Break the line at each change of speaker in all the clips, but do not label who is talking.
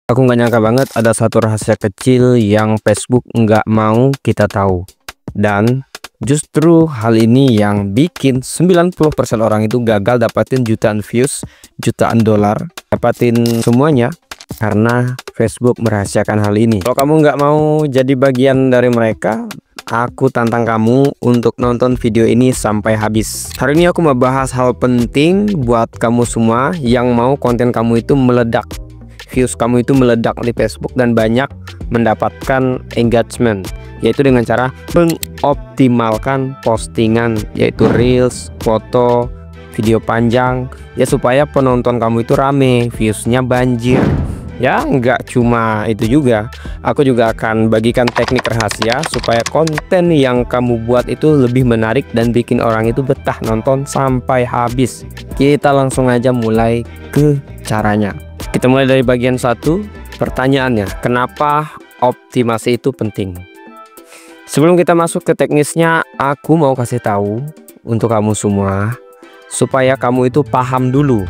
Aku nggak nyangka banget ada satu rahasia kecil yang Facebook nggak mau kita tahu. Dan justru hal ini yang bikin 90% orang itu gagal dapatin jutaan views, jutaan dolar, dapatin semuanya karena Facebook merahasiakan hal ini. Kalau kamu nggak mau jadi bagian dari mereka, aku tantang kamu untuk nonton video ini sampai habis. Hari ini aku mau bahas hal penting buat kamu semua yang mau konten kamu itu meledak, views kamu itu meledak di Facebook dan banyak mendapatkan engagement, yaitu dengan cara mengoptimalkan postingan, yaitu reels, foto, video panjang, ya supaya penonton kamu itu rame, viewsnya banjir. Ya nggak cuma itu juga, aku juga akan bagikan teknik rahasia supaya konten yang kamu buat itu lebih menarik dan bikin orang itu betah nonton sampai habis. Kita langsung aja mulai ke caranya. Kita mulai dari bagian 1. Pertanyaannya, kenapa optimasi itu penting? Sebelum kita masuk ke teknisnya, aku mau kasih tahu untuk kamu semua supaya kamu itu paham dulu.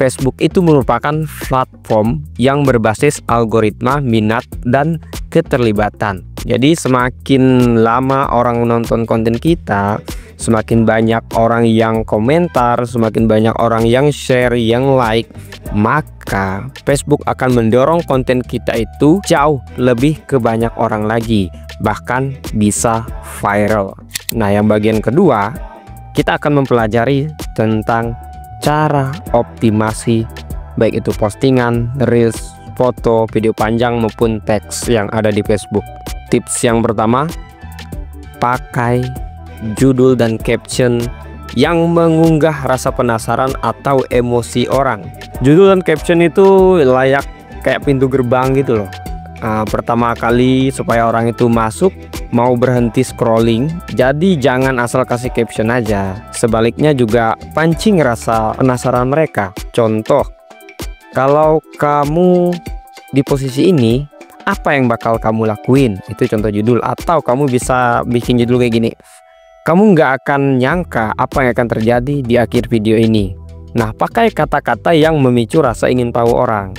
Facebook itu merupakan platform yang berbasis algoritma, minat, dan keterlibatan. Jadi semakin lama orang menonton konten kita, semakin banyak orang yang komentar, semakin banyak orang yang share, yang like, maka Facebook akan mendorong konten kita itu jauh lebih ke banyak orang lagi, bahkan bisa viral. Nah, yang bagian kedua, kita akan mempelajari tentang cara optimasi baik itu postingan, reels, foto, video panjang maupun teks yang ada di Facebook. Tips yang pertama, pakai judul dan caption yang mengunggah rasa penasaran atau emosi orang. Judul dan caption itu layak kayak pintu gerbang gitu loh. Pertama kali supaya orang itu masuk mau berhenti scrolling, jadi jangan asal kasih caption aja, sebaliknya juga pancing rasa penasaran mereka. Contoh, kalau kamu di posisi ini, apa yang bakal kamu lakuin? Itu contoh judul. Atau kamu bisa bikin judul kayak gini, kamu nggak akan nyangka apa yang akan terjadi di akhir video ini. Nah, pakai kata-kata yang memicu rasa ingin tahu orang.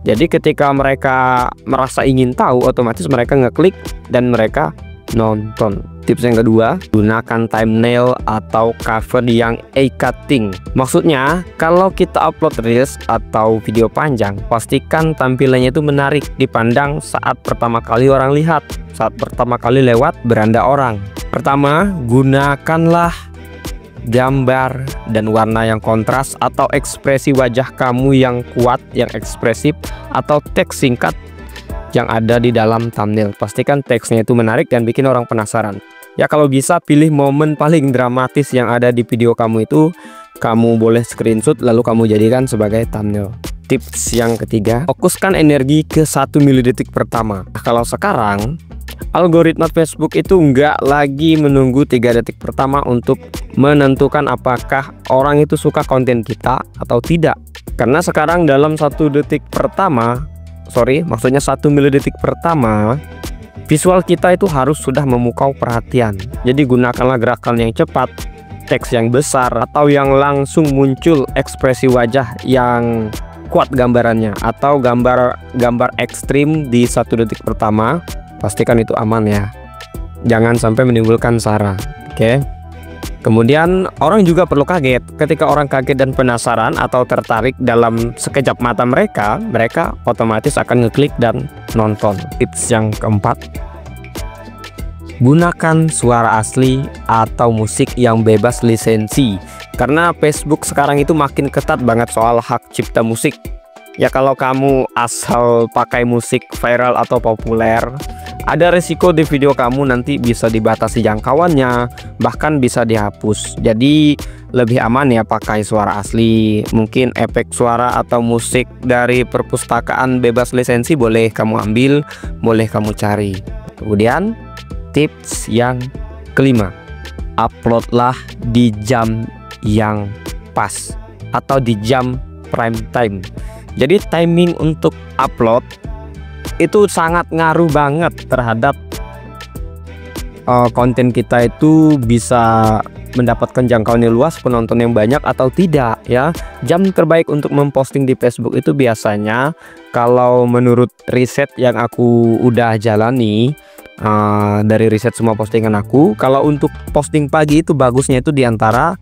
Jadi ketika mereka merasa ingin tahu, otomatis mereka ngeklik dan mereka nonton. Tips yang kedua, gunakan thumbnail atau cover yang eye-catching. Maksudnya, kalau kita upload reels atau video panjang, pastikan tampilannya itu menarik dipandang saat pertama kali orang lihat, saat pertama kali lewat beranda orang. Pertama, gunakanlah gambar dan warna yang kontras atau ekspresi wajah kamu yang kuat, yang ekspresif, atau teks singkat yang ada di dalam thumbnail. Pastikan teksnya itu menarik dan bikin orang penasaran. Ya, kalau bisa pilih momen paling dramatis yang ada di video kamu itu, kamu boleh screenshot lalu kamu jadikan sebagai thumbnail. Tips yang ketiga, fokuskan energi ke 1 milidetik pertama. Nah, kalau sekarang algoritma Facebook itu nggak lagi menunggu 3 detik pertama untuk menentukan apakah orang itu suka konten kita atau tidak. Karena sekarang dalam 1 detik pertama, maksudnya 1 milidetik pertama, visual kita itu harus sudah memukau perhatian. Jadi gunakanlah gerakan yang cepat, teks yang besar, atau yang langsung muncul ekspresi wajah yang kuat gambarannya, atau gambar ekstrim di 1 detik pertama. Pastikan itu aman ya, jangan sampai menimbulkan sara. Oke. Kemudian orang juga perlu kaget. Ketika orang kaget dan penasaran atau tertarik dalam sekejap mata mereka otomatis akan ngeklik dan nonton. Tips yang keempat, gunakan suara asli atau musik yang bebas lisensi. Karena Facebook sekarang itu makin ketat banget soal hak cipta musik. Ya, kalau kamu asal pakai musik viral atau populer, ada resiko di video kamu nanti bisa dibatasi jangkauannya, bahkan bisa dihapus. Jadi lebih aman ya pakai suara asli. Mungkin efek suara atau musik dari perpustakaan bebas lisensi boleh kamu ambil, boleh kamu cari. Kemudian tips yang kelima, uploadlah di jam yang pas atau di jam prime time. Jadi timing untuk upload itu sangat ngaruh banget terhadap konten kita itu bisa mendapatkan jangkauan yang luas, penonton yang banyak atau tidak ya. Jam terbaik untuk memposting di Facebook itu biasanya kalau menurut riset yang aku udah jalani, dari riset semua postingan aku, kalau untuk posting pagi itu bagusnya itu di antara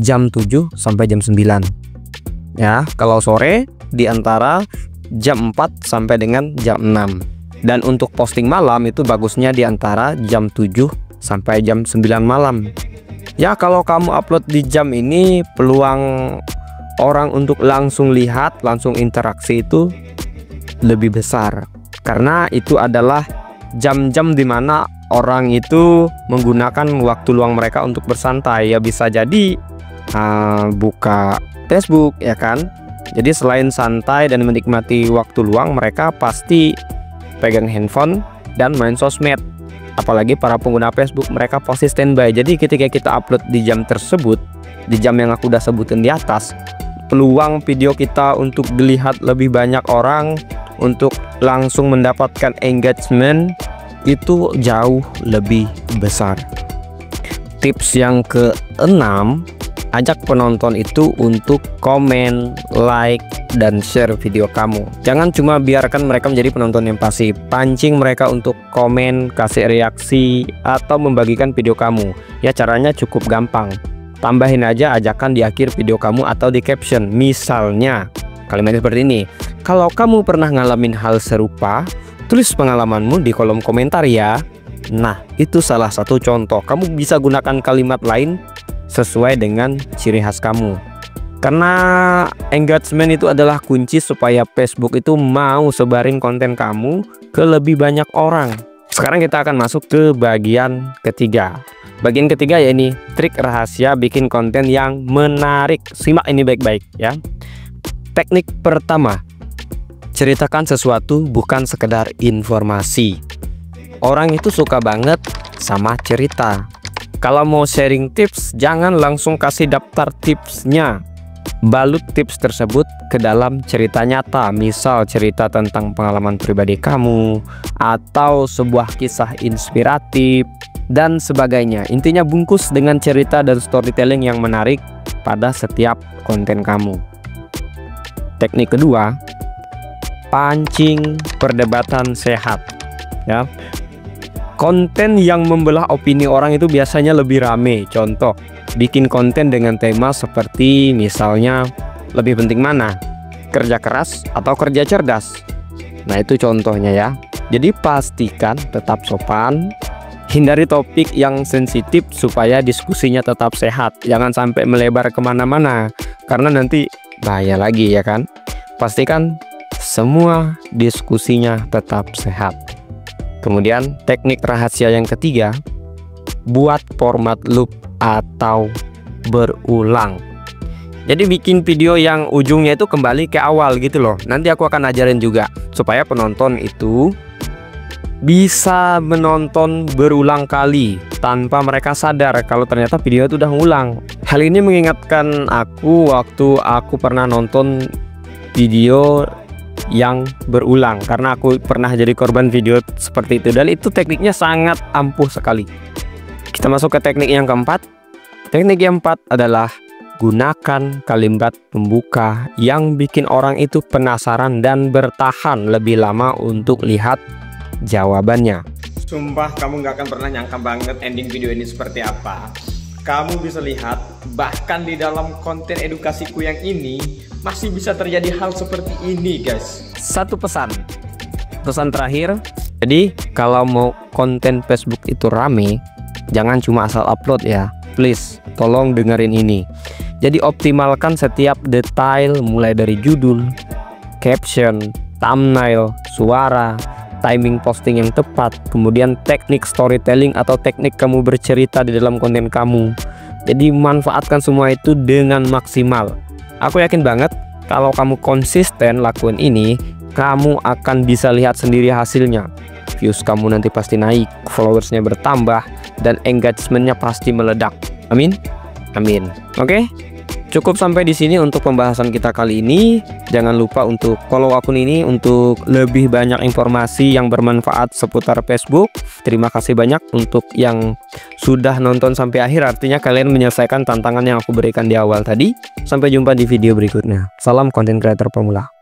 jam 7 sampai jam 9 ya. Kalau sore di antara jam 4 sampai dengan jam 6. Dan untuk posting malam itu bagusnya di antara jam 7 sampai jam 9 malam. Ya, kalau kamu upload di jam ini, peluang orang untuk langsung lihat, langsung interaksi itu lebih besar. Karena itu adalah jam-jam dimana orang itu menggunakan waktu luang mereka untuk bersantai. Ya bisa jadi buka Facebook ya kan. Jadi selain santai dan menikmati waktu luang, mereka pasti pegang handphone dan main sosmed. Apalagi para pengguna Facebook, mereka pasti standby. Jadi ketika kita upload di jam tersebut, di jam yang aku udah sebutin di atas, peluang video kita untuk dilihat lebih banyak orang, untuk langsung mendapatkan engagement itu jauh lebih besar. Tips yang keenam, ajak penonton itu untuk komen, like, dan share video kamu. Jangan cuma biarkan mereka menjadi penonton yang pasif. Pancing mereka untuk komen, kasih reaksi, atau membagikan video kamu. Ya caranya cukup gampang. Tambahin aja ajakan di akhir video kamu atau di caption. Misalnya kalimat seperti ini: kalau kamu pernah ngalamin hal serupa, tulis pengalamanmu di kolom komentar ya. Nah, itu salah satu contoh. Kamu bisa gunakan kalimat lain sesuai dengan ciri khas kamu. Karena engagement itu adalah kunci supaya Facebook itu mau sebarin konten kamu ke lebih banyak orang. Sekarang kita akan masuk ke bagian ketiga. Bagian ketiga ya ini trik rahasia bikin konten yang menarik. Simak ini baik-baik ya. Teknik pertama, ceritakan sesuatu bukan sekedar informasi. Orang itu suka banget sama cerita. Kalau mau sharing tips, jangan langsung kasih daftar tipsnya. Balut tips tersebut ke dalam cerita nyata. Misal cerita tentang pengalaman pribadi kamu, atau sebuah kisah inspiratif, dan sebagainya. Intinya bungkus dengan cerita dan storytelling yang menarik pada setiap konten kamu. Teknik kedua, pancing perdebatan sehat ya. Konten yang membelah opini orang itu biasanya lebih rame. Contoh, bikin konten dengan tema seperti misalnya, lebih penting mana? Kerja keras atau kerja cerdas? Nah itu contohnya ya. Jadi pastikan tetap sopan. Hindari topik yang sensitif supaya diskusinya tetap sehat. Jangan sampai melebar kemana-mana, karena nanti bahaya lagi ya kan. Pastikan semua diskusinya tetap sehat. Kemudian teknik rahasia yang ketiga, buat format loop atau berulang. Jadi bikin video yang ujungnya itu kembali ke awal gitu loh. Nanti aku akan ajarin juga supaya penonton itu bisa menonton berulang kali tanpa mereka sadar kalau ternyata video itu udah ngulang. Hal ini mengingatkan aku waktu aku pernah nonton video yang berulang, karena aku pernah jadi korban video seperti itu, dan itu tekniknya sangat ampuh sekali. Kita masuk ke teknik yang keempat. Teknik yang keempat adalah gunakan kalimat pembuka yang bikin orang itu penasaran dan bertahan lebih lama untuk lihat jawabannya.
Sumpah kamu gak akan pernah nyangka banget ending video ini seperti apa. Kamu bisa lihat bahkan di dalam konten edukasiku yang ini masih bisa terjadi hal seperti ini guys.
Satu pesan terakhir. Jadi kalau mau konten Facebook itu rame, jangan cuma asal upload ya. Please tolong dengerin ini. Jadi optimalkan setiap detail, mulai dari judul, caption, thumbnail, suara, timing posting yang tepat, kemudian teknik storytelling atau teknik kamu bercerita di dalam konten kamu. Jadi manfaatkan semua itu dengan maksimal. Aku yakin banget kalau kamu konsisten lakuin ini, kamu akan bisa lihat sendiri hasilnya. Views kamu nanti pasti naik, followersnya bertambah, dan engagementnya pasti meledak. Amin. Amin. Oke. Cukup sampai di sini untuk pembahasan kita kali ini. Jangan lupa untuk follow akun ini untuk lebih banyak informasi yang bermanfaat seputar Facebook. Terima kasih banyak untuk yang sudah nonton sampai akhir, artinya kalian menyelesaikan tantangan yang aku berikan di awal tadi. Sampai jumpa di video berikutnya. Salam konten creator pemula.